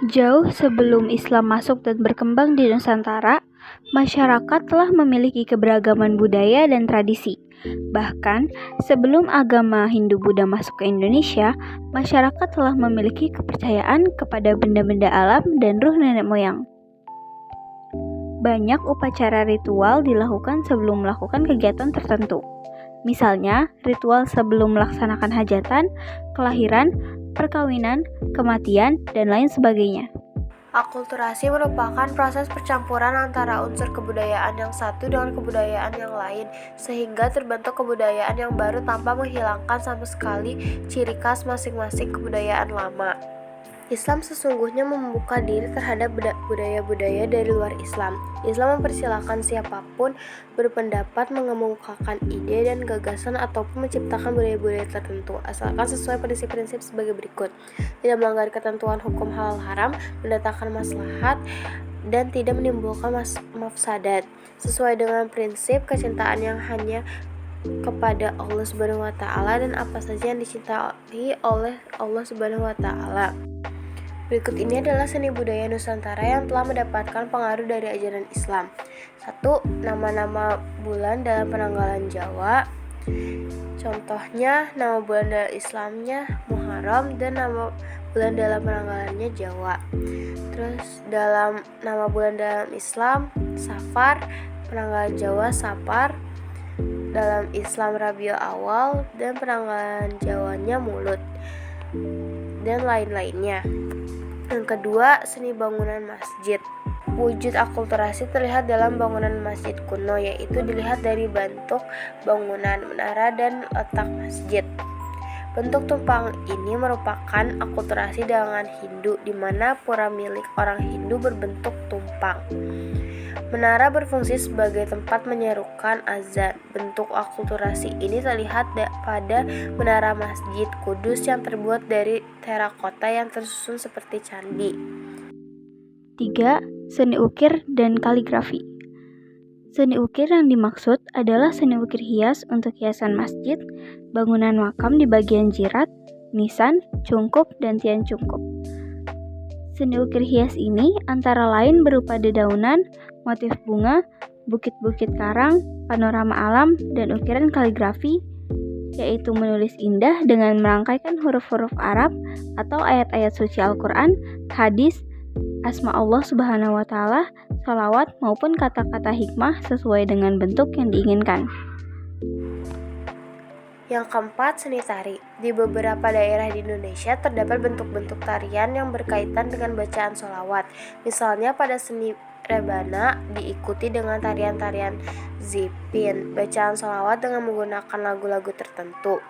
Jauh sebelum Islam masuk dan berkembang di Nusantara, masyarakat telah memiliki keberagaman budaya dan tradisi. Bahkan, sebelum agama Hindu-Buddha masuk ke Indonesia, masyarakat telah memiliki kepercayaan kepada benda-benda alam dan ruh nenek moyang. Banyak upacara ritual dilakukan sebelum melakukan kegiatan tertentu. Misalnya, ritual sebelum melaksanakan hajatan, kelahiran, perkawinan, kematian, dan lain sebagainya. Akulturasi merupakan proses percampuran antara unsur kebudayaan yang satu dengan kebudayaan yang lain, sehingga terbentuk kebudayaan yang baru tanpa menghilangkan sama sekali ciri khas masing-masing kebudayaan lama. Islam sesungguhnya membuka diri terhadap budaya-budaya dari luar Islam. Islam mempersilahkan siapapun berpendapat, mengemukakan ide dan gagasan ataupun menciptakan budaya-budaya tertentu, asalkan sesuai prinsip-prinsip sebagai berikut: tidak melanggar ketentuan hukum halal haram, mendatangkan maslahat, dan tidak menimbulkan mafsadat, sesuai dengan prinsip kecintaan yang hanya kepada Allah Subhanahu wa taala dan apa saja yang dicintai oleh Allah Subhanahu wa taala. Berikut ini adalah seni budaya Nusantara yang telah mendapatkan pengaruh dari ajaran Islam. 1. Nama-nama bulan dalam penanggalan Jawa. Contohnya, nama bulan dalam Islamnya Muharram dan nama bulan dalam penanggalannya Jawa. Terus dalam nama bulan dalam Islam Safar, penanggalan Jawa Sapar, dalam Islam Rabiul Awal, dan penanggalan Jawanya Mulut, dan lain-lainnya. Yang kedua, seni bangunan masjid. Wujud akulturasi terlihat dalam bangunan masjid kuno, yaitu dilihat dari bentuk bangunan, menara, dan letak masjid. Bentuk tumpang ini merupakan akulturasi dengan Hindu, di mana pura milik orang Hindu berbentuk tumpang. Menara berfungsi sebagai tempat menyerukan azan. Bentuk akulturasi ini terlihat pada menara Masjid Kudus yang terbuat dari terakota yang tersusun seperti candi. 3. Seni ukir dan kaligrafi. Seni ukir yang dimaksud adalah seni ukir hias untuk hiasan masjid, bangunan makam di bagian jirat, nisan, cungkup, dan tiang cungkup. Seni ukir hias ini antara lain berupa dedaunan, motif bunga, bukit-bukit karang, panorama alam, dan ukiran kaligrafi, yaitu menulis indah dengan merangkaikan huruf-huruf Arab atau ayat-ayat suci Al-Quran, hadis, asma Allah Subhanahu wa Ta'ala, sholawat, maupun kata-kata hikmah sesuai dengan bentuk yang diinginkan. Yang keempat, seni tari. Di beberapa daerah di Indonesia terdapat bentuk-bentuk tarian yang berkaitan dengan bacaan sholawat. Misalnya pada seni rebana diikuti dengan tarian-tarian zipin, bacaan sholawat dengan menggunakan lagu-lagu tertentu.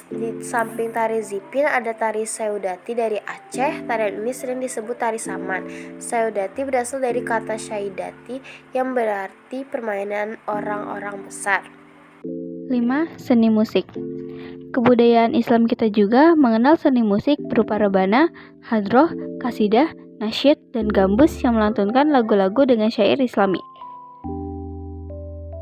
Di samping tari zipin ada tari Sayudati dari Aceh. Tarian ini sering disebut tari saman. Sayudati berasal dari kata syaidati yang berarti permainan orang-orang besar. 5. Seni musik. Kebudayaan Islam kita juga mengenal seni musik berupa rebana, hadroh, kasidah, nasyid, dan gambus yang melantunkan lagu-lagu dengan syair Islami.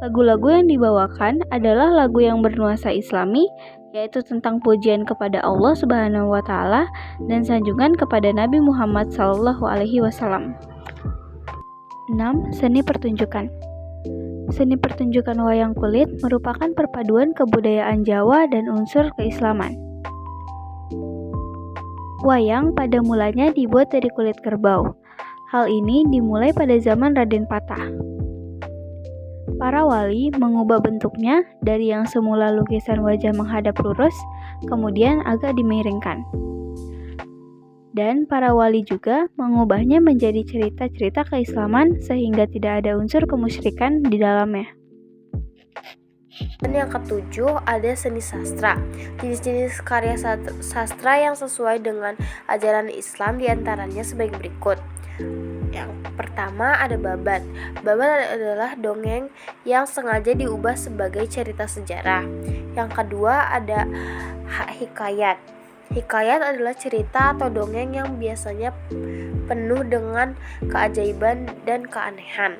Lagu-lagu yang dibawakan adalah lagu yang bernuansa Islami, yaitu tentang pujian kepada Allah Subhanahu wa Ta'ala dan sanjungan kepada Nabi Muhammad SAW. 6. Seni pertunjukan. Seni pertunjukan wayang kulit merupakan perpaduan kebudayaan Jawa dan unsur keislaman. Wayang pada mulanya dibuat dari kulit kerbau. Hal ini dimulai pada zaman Raden Patah. Para wali mengubah bentuknya dari yang semula lukisan wajah menghadap lurus, kemudian agak dimiringkan. Dan para wali juga mengubahnya menjadi cerita-cerita keislaman sehingga tidak ada unsur kemusyrikan di dalamnya. Dan yang ketujuh, ada seni sastra. Jenis-jenis karya sastra yang sesuai dengan ajaran Islam diantaranya sebagai berikut. Yang pertama ada babat. Babat adalah dongeng yang sengaja diubah sebagai cerita sejarah. Yang kedua ada hikayat. Hikayat adalah cerita atau dongeng yang biasanya penuh dengan keajaiban dan keanehan.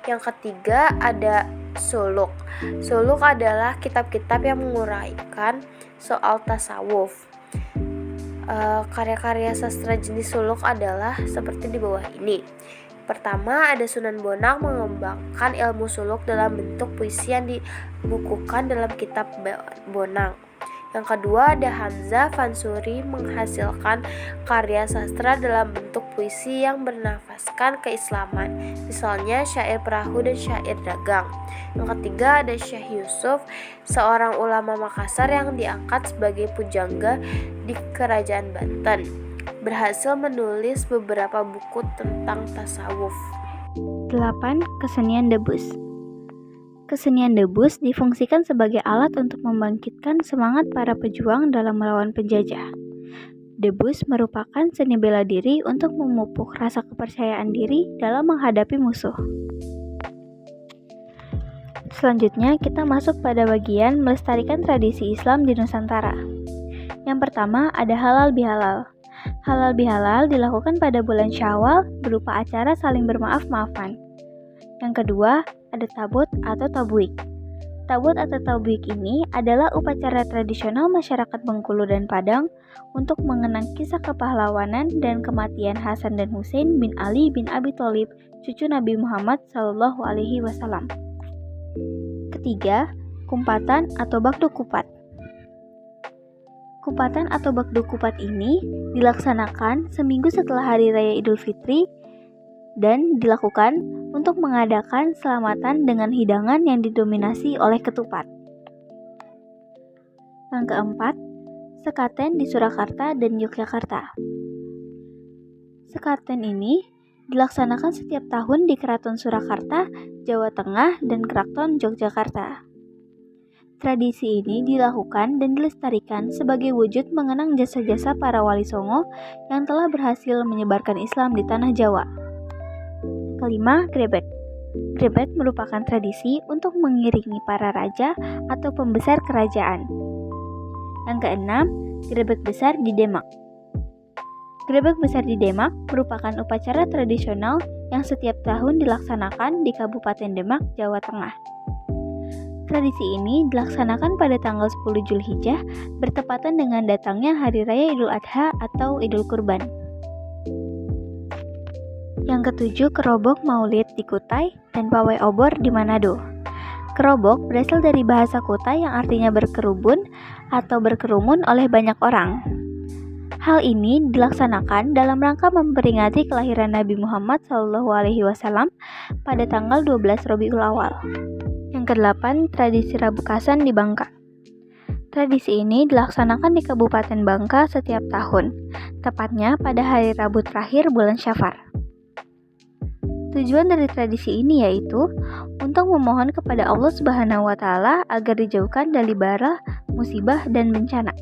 Yang ketiga ada suluk. Suluk adalah kitab-kitab yang menguraikan soal tasawuf. Karya-karya sastra jenis suluk adalah seperti di bawah ini. Pertama, ada Sunan Bonang mengembangkan ilmu suluk dalam bentuk puisi yang dibukukan dalam kitab Bonang. Yang kedua, ada Hamzah Fansuri menghasilkan karya sastra dalam bentuk puisi yang bernafaskan keislaman, misalnya syair perahu dan syair dagang. Yang ketiga, ada Syekh Yusuf, seorang ulama Makassar yang diangkat sebagai pujangga di Kerajaan Banten, berhasil menulis beberapa buku tentang tasawuf. 8. Kesenian debus. Kesenian debus difungsikan sebagai alat untuk membangkitkan semangat para pejuang dalam melawan penjajah. Debus merupakan seni bela diri untuk memupuk rasa kepercayaan diri dalam menghadapi musuh. Selanjutnya, kita masuk pada bagian melestarikan tradisi Islam di Nusantara. Yang pertama, ada halal bihalal. Halal bihalal dilakukan pada bulan Syawal berupa acara saling bermaaf-maafan. Yang kedua, ada tabut atau tabuik. Tabut atau tabuik ini adalah upacara tradisional masyarakat Bengkulu dan Padang untuk mengenang kisah kepahlawanan dan kematian Hasan dan Husain bin Ali bin Abi Thalib, cucu Nabi Muhammad SAW. Ketiga, kumpatan atau bakdo kupat. Kumpatan atau bakdo kupat ini dilaksanakan seminggu setelah Hari Raya Idul Fitri dan dilakukan untuk mengadakan selamatan dengan hidangan yang didominasi oleh ketupat. Yang keempat, sekaten di Surakarta dan Yogyakarta. Sekaten ini dilaksanakan setiap tahun di Keraton Surakarta, Jawa Tengah, dan Keraton Yogyakarta. Tradisi ini dilakukan dan dilestarikan sebagai wujud mengenang jasa-jasa para wali songo yang telah berhasil menyebarkan Islam di tanah Jawa. Kelima, grebek. Grebek merupakan tradisi untuk mengiringi para raja atau pembesar kerajaan. Yang keenam, grebek besar di Demak. Grebek besar di Demak merupakan upacara tradisional yang setiap tahun dilaksanakan di Kabupaten Demak, Jawa Tengah. Tradisi ini dilaksanakan pada tanggal 10 Zulhijjah bertepatan dengan datangnya Hari Raya Idul Adha atau Idul Kurban. Yang ketujuh, kerobok maulid di Kutai dan pawai obor di Manado. Kerobok berasal dari bahasa Kutai yang artinya berkerubun atau berkerumun oleh banyak orang. Hal ini dilaksanakan dalam rangka memperingati kelahiran Nabi Muhammad SAW pada tanggal 12 Rabiul Awal. Yang kedelapan, tradisi Rabu Kasan di Bangka. Tradisi ini dilaksanakan di Kabupaten Bangka setiap tahun, tepatnya pada hari Rabu terakhir bulan Syafar. Tujuan dari tradisi ini yaitu untuk memohon kepada Allah Subhanahu wa Ta'ala agar dijauhkan dari bala, musibah, dan bencana.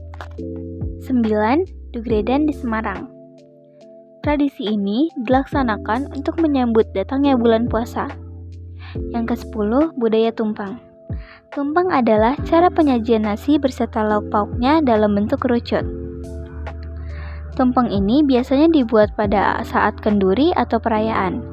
9. Dugredan di Semarang. Tradisi ini dilaksanakan untuk menyambut datangnya bulan puasa. Yang ke-10, budaya tumpang. Tumpang adalah cara penyajian nasi berserta lauk pauknya dalam bentuk kerucut. Tumpeng ini biasanya dibuat pada saat kenduri atau perayaan.